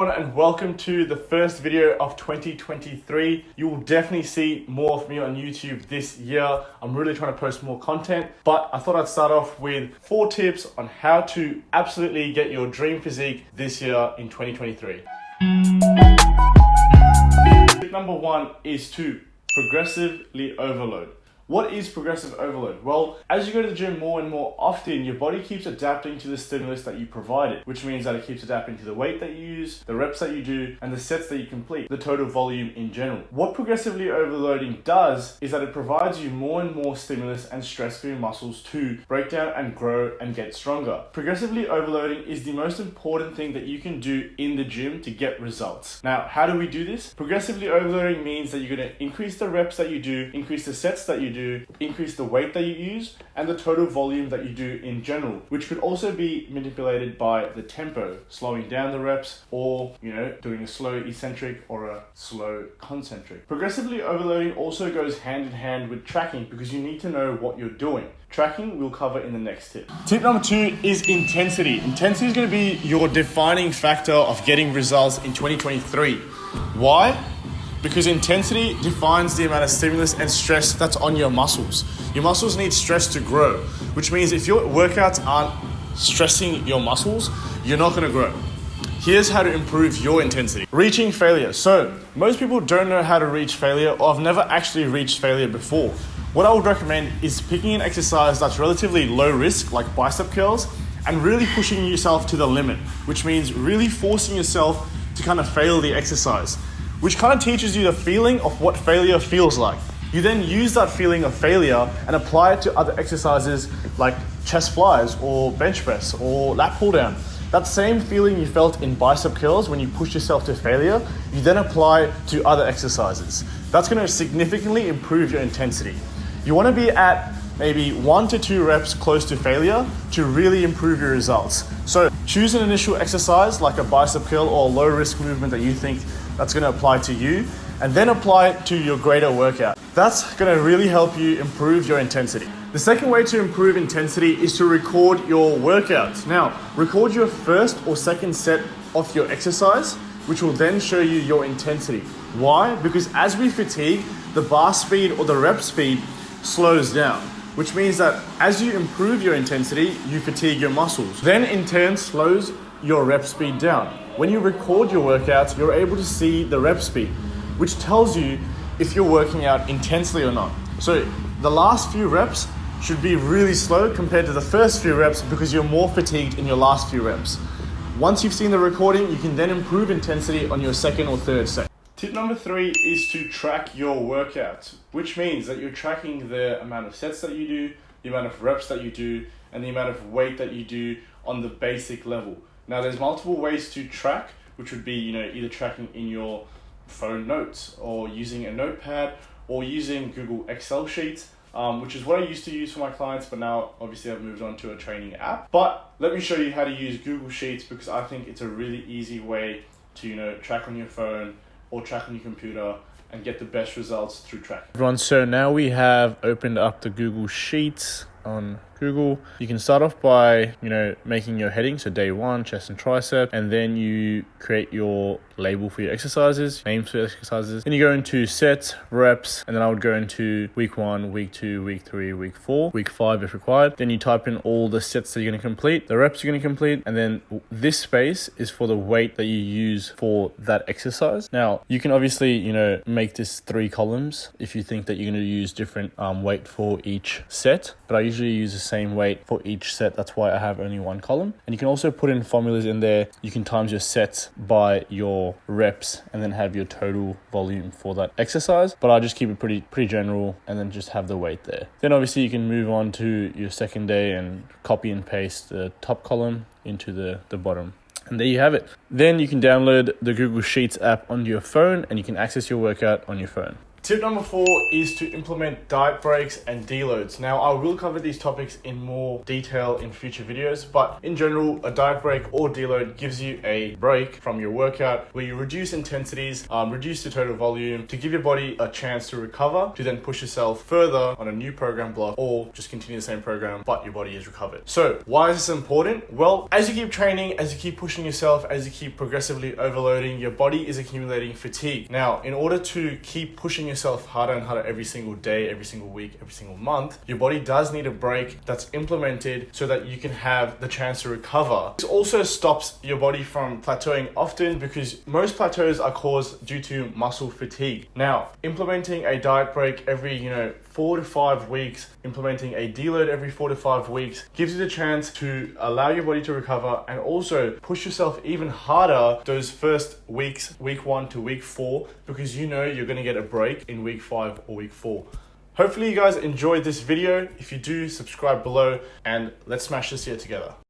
And welcome to the first video of 2023. You will definitely see more of me on YouTube this year. I'm really trying to post more content, but I thought I'd start off with 4 tips on how to absolutely get your dream physique this year in 2023. Tip number 1 is to progressively overload. What is progressive overload? Well, as you go to the gym more and more often, your body keeps adapting to the stimulus that you provided, which means that it keeps adapting to the weight that you use, the reps that you do, and the sets that you complete, the total volume in general. What progressively overloading does is that it provides you more and more stimulus and stress for your muscles to break down and grow and get stronger. Progressively overloading is the most important thing that you can do in the gym to get results. Now, how do we do this? Progressively overloading means that you're going to increase the reps that you do, increase the sets that you do, increase the weight that you use, and the total volume that you do in general, which could also be manipulated by the tempo, slowing down the reps, or doing a slow eccentric or a slow concentric. Progressively overloading also goes hand in hand with tracking because you need to know what you're doing. Tracking we'll cover in the next tip. Tip number 2 is intensity. Intensity is going to be your defining factor of getting results in 2023. Why? Because intensity defines the amount of stimulus and stress that's on your muscles. Your muscles need stress to grow, which means if your workouts aren't stressing your muscles, you're not going to grow. Here's how to improve your intensity. Reaching failure. So most people don't know how to reach failure or have never actually reached failure before. What I would recommend is picking an exercise that's relatively low risk, like bicep curls, and really pushing yourself to the limit, which means really forcing yourself to kind of fail the exercise, which kind of teaches you the feeling of what failure feels like. You then use that feeling of failure and apply it to other exercises like chest flies or bench press or lat pull down. That same feeling you felt in bicep curls when you push yourself to failure, you then apply to other exercises. That's going to significantly improve your intensity. You want to be at maybe 1 to 2 reps close to failure to really improve your results. So choose an initial exercise like a bicep curl or a low risk movement that you think that's going to apply to you, and then apply it to your greater workout. That's going to really help you improve your intensity. The second way to improve intensity is to record your workouts. Now, record your first or second set of your exercise, which will then show you your intensity. Why? Because as we fatigue, the bar speed or the rep speed slows down, which means that as you improve your intensity, you fatigue your muscles. Then in turn slows your rep speed down. When you record your workouts, you're able to see the rep speed, which tells you if you're working out intensely or not. So the last few reps should be really slow compared to the first few reps because you're more fatigued in your last few reps. Once you've seen the recording, you can then improve intensity on your second or third set. Tip number 3 is to track your workouts, which means that you're tracking the amount of sets that you do, the amount of reps that you do, and the amount of weight that you do on the basic level. Now, there's multiple ways to track, which would be, either tracking in your phone notes or using a notepad or using Google Excel sheets, which is what I used to use for my clients, but now obviously I've moved on to a training app. But let me show you how to use Google Sheets because I think it's a really easy way to, track on your phone or track on your computer and get the best results through tracking. Everyone, so now we have opened up the Google Sheets on Google. You can start off by, making your heading. So day 1, chest and tricep, and then you create your label for your exercises, names for your exercises. Then you go into sets, reps, and then I would go into week 1, week 2, week 3, week 4, week 5 if required. Then you type in all the sets that you're going to complete, the reps you're going to complete, and then this space is for the weight that you use for that exercise. Now, you can obviously, make this 3 columns if you think that you're going to use different weight for each set, but I usually use the same weight for each set. That's why I have only 1 column. And you can also put in formulas in there. You can times your sets by your reps and then have your total volume for that exercise. But I just keep it pretty general and then just have the weight there. Then obviously you can move on to your second day and copy and paste the top column into the bottom. And there you have it. Then you can download the Google Sheets app onto your phone and you can access your workout on your phone. Tip number 4 is to implement diet breaks and deloads. Now, I will cover these topics in more detail in future videos, but in general, a diet break or deload gives you a break from your workout where you reduce intensities, reduce the total volume to give your body a chance to recover, to then push yourself further on a new program block or just continue the same program, but your body is recovered. So why is this important? Well, as you keep training, as you keep pushing yourself, as you keep progressively overloading, your body is accumulating fatigue. Now, in order to keep pushing yourself harder and harder every single day, every single week, every single month, your body does need a break that's implemented so that you can have the chance to recover. This also stops your body from plateauing often because most plateaus are caused due to muscle fatigue. Now, implementing a diet break every, 4 to 5 weeks, implementing a deload every 4 to 5 weeks gives you the chance to allow your body to recover and also push yourself even harder those first weeks, week 1 to week 4, because you're going to get a break in week 5 or week 4. Hopefully you guys enjoyed this video. If you do, subscribe below and let's smash this here together.